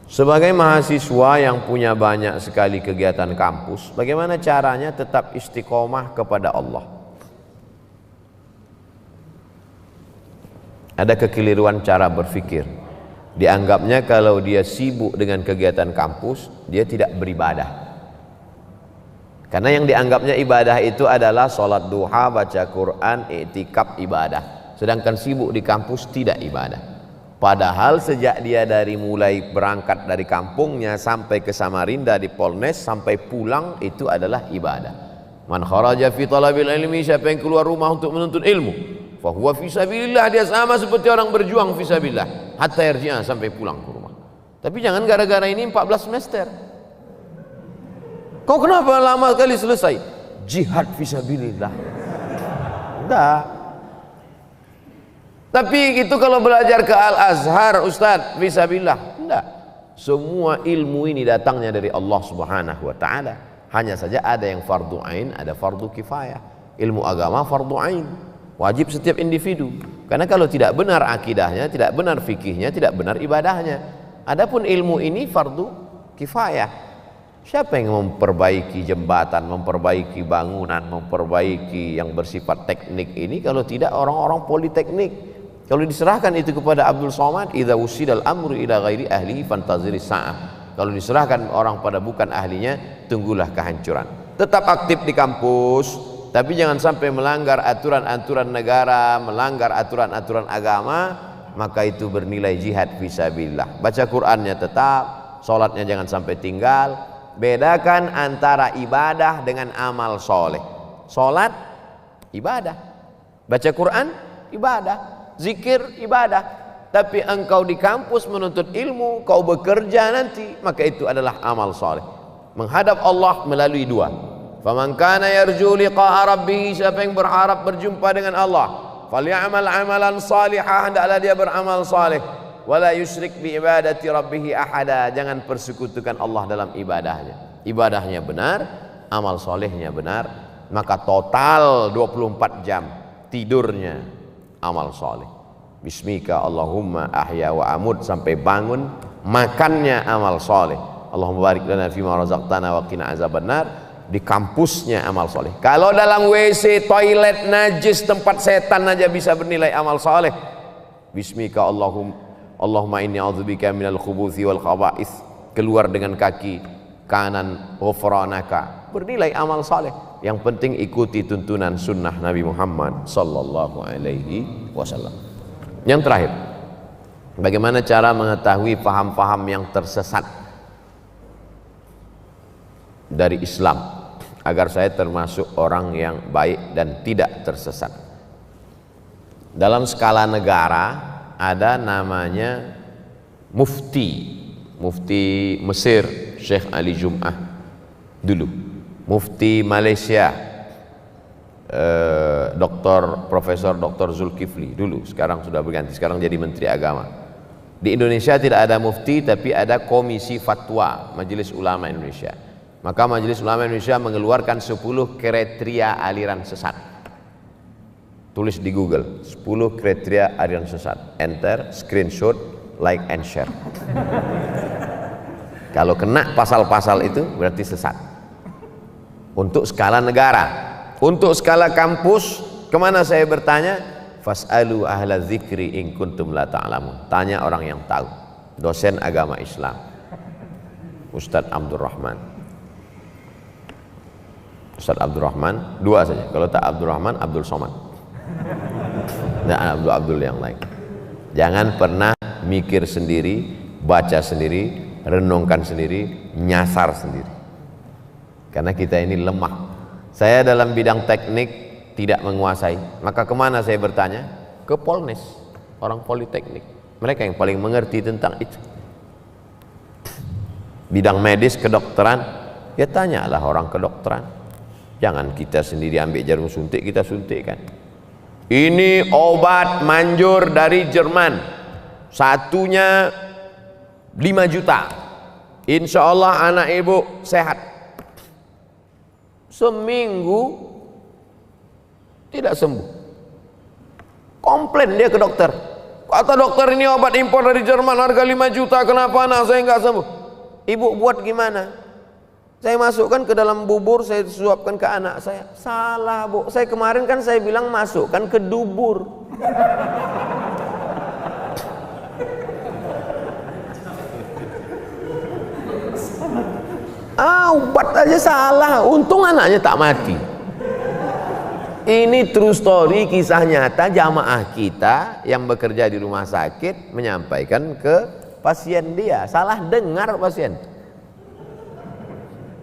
Sebagai mahasiswa yang punya banyak sekali kegiatan kampus, bagaimana caranya tetap istiqomah kepada Allah? Ada kekeliruan cara berpikir. Dianggapnya kalau dia sibuk dengan kegiatan kampus, dia tidak beribadah. Karena yang dianggapnya ibadah itu adalah sholat duha, baca Quran, i'tikaf, ibadah. Sedangkan sibuk di kampus tidak ibadah. Padahal sejak dia dari mulai berangkat dari kampungnya sampai ke Samarinda di Polnes sampai pulang itu adalah ibadah. Man kharaja fi talabil ilmi, siapa yang keluar rumah untuk menuntut ilmu, fa huwa fi sabilillah, dia sama seperti orang berjuang fi sabilillah hatta yarji'a, sampai pulang ke rumah. Tapi jangan gara-gara ini 14 semester. Kau kenapa lama kali selesai? Jihad fisabilillah. Enggak. Tapi itu kalau belajar ke Al-Azhar, Ustaz, fisabilillah. Enggak. Semua ilmu ini datangnya dari Allah Subhanahu wa taala. Hanya saja ada yang fardu ain, ada fardu kifayah. Ilmu agama fardu ain, wajib setiap individu. Karena kalau tidak benar akidahnya, tidak benar fikihnya, tidak benar ibadahnya. Adapun ilmu ini fardu kifayah. Siapa yang memperbaiki jembatan, memperbaiki bangunan, memperbaiki yang bersifat teknik ini kalau tidak orang-orang politeknik? Kalau diserahkan itu kepada Abdul Somad, idza usidal amru ila ghairi ahlihi fantaziri sa'ah. Kalau diserahkan orang pada bukan ahlinya, tunggulah kehancuran. Tetap aktif di kampus, tapi jangan sampai melanggar aturan-aturan negara, melanggar aturan-aturan agama, maka itu bernilai jihad fisabilillah. Baca Qur'annya tetap, sholatnya jangan sampai tinggal. Bedakan antara ibadah dengan amal soleh. Sholat ibadah, baca Quran ibadah, zikir ibadah. Tapi engkau di kampus menuntut ilmu, kau bekerja nanti, maka itu adalah amal soleh. Menghadap Allah melalui dua. Faman kana yarju liqa'a rabbih, siapa yang berharap berjumpa dengan Allah, falyamal amalan salihah, hendaklah dia beramal saleh. Wala yusyrik bi ibadati rabbih ahada, jangan persekutukan Allah dalam ibadahnya. Ibadahnya benar, amal solehnya benar, maka total 24 jam tidurnya amal soleh. Bismika Allahumma ahya wa amut, sampai bangun makannya amal soleh. Allahumma barik lana fima razaqtana wa qina azabannar. Di kampusnya amal soleh. Kalau dalam WC, toilet najis, tempat setan aja bisa bernilai amal soleh. Bismika Allahumma inni a'udzubika minal khubuthi wal khaba'ith, keluar dengan kaki kanan, ghufranaka, bernilai amal saleh. Yang penting ikuti tuntunan sunnah Nabi Muhammad sallallahu alaihi wasallam. Yang terakhir, bagaimana cara mengetahui paham-paham yang tersesat dari Islam agar saya termasuk orang yang baik dan tidak tersesat? Dalam skala negara ada namanya mufti Mesir Syekh Ali Jum'ah dulu, mufti Malaysia Profesor Dr. Zulkifli dulu, sekarang sudah berganti, sekarang jadi Menteri Agama. Di Indonesia tidak ada mufti, tapi ada Komisi Fatwa Majelis Ulama Indonesia. Maka Majelis Ulama Indonesia mengeluarkan 10 kriteria aliran sesat. Tulis di Google 10 kriteria aliran sesat, enter, screenshot, like and share. Kalau kena pasal-pasal itu berarti sesat. Untuk skala negara. Untuk skala kampus, kemana saya bertanya? Fas'alu ahla dzikri in kuntum la ta'lamun. Tanya orang yang tahu. Dosen agama Islam, Ustadz Abdurrahman. Ustadz Abdurrahman, dua saja. Kalau tak Abdurrahman, Abdul Somad. Dan Abdul yang lain. Jangan pernah mikir sendiri, baca sendiri, renungkan sendiri, nyasar sendiri. Karena kita ini lemah. Saya dalam bidang teknik tidak menguasai, maka kemana saya bertanya? Ke Polnes, orang politeknik. Mereka yang paling mengerti tentang itu. Bidang medis, kedokteran, ya tanyalah orang kedokteran. Jangan kita sendiri ambil jarum suntik, kita suntikkan. Ini obat manjur dari Jerman, satunya 5 juta. Insya Allah anak ibu sehat. seminggu tidak sembuh. Komplain dia ke dokter. Kata dokter, ini obat impor dari Jerman harga 5 juta, kenapa anak saya nggak sembuh? Ibu buat gimana? Saya masukkan ke dalam bubur, saya suapkan ke anak saya. Salah, Bu. Saya kemarin kan saya bilang masukkan ke dubur. Obat aja salah. Untung anaknya tak mati. Ini true story, kisah nyata jamaah kita yang bekerja di rumah sakit menyampaikan ke pasien dia. Salah dengar pasien.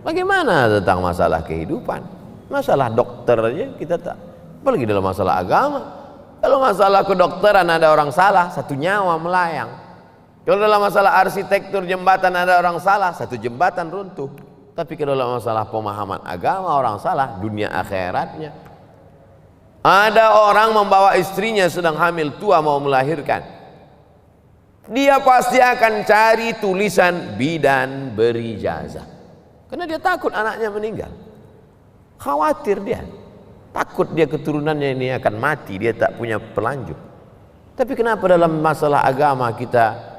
Bagaimana tentang masalah kehidupan? Masalah dokter aja kita tak. Apalagi dalam masalah agama. Kalau masalah kedokteran ada orang salah, satu nyawa melayang. Kalau dalam masalah arsitektur jembatan ada orang salah, satu jembatan runtuh. Tapi kalau dalam masalah pemahaman agama orang salah, dunia akhiratnya. Ada orang membawa istrinya sedang hamil tua mau melahirkan. Dia pasti akan cari tulisan bidan berijazah. Karena dia takut anaknya meninggal. Khawatir dia. Takut dia keturunannya ini akan mati, dia tak punya pelanjut. Tapi kenapa dalam masalah agama kita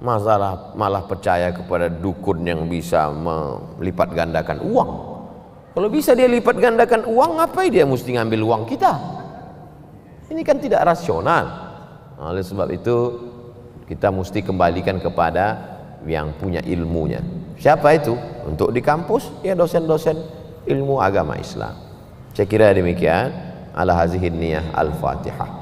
malah percaya kepada dukun yang bisa melipat gandakan uang? Kalau bisa dia lipat gandakan uang, ngapain dia mesti ngambil uang kita? Ini kan tidak rasional. Oleh sebab itu kita mesti kembalikan kepada yang punya ilmunya. Siapa itu? Untuk di kampus ya dosen-dosen ilmu agama Islam. Saya kira demikian. Ala hazihin niyah al-Fatihah.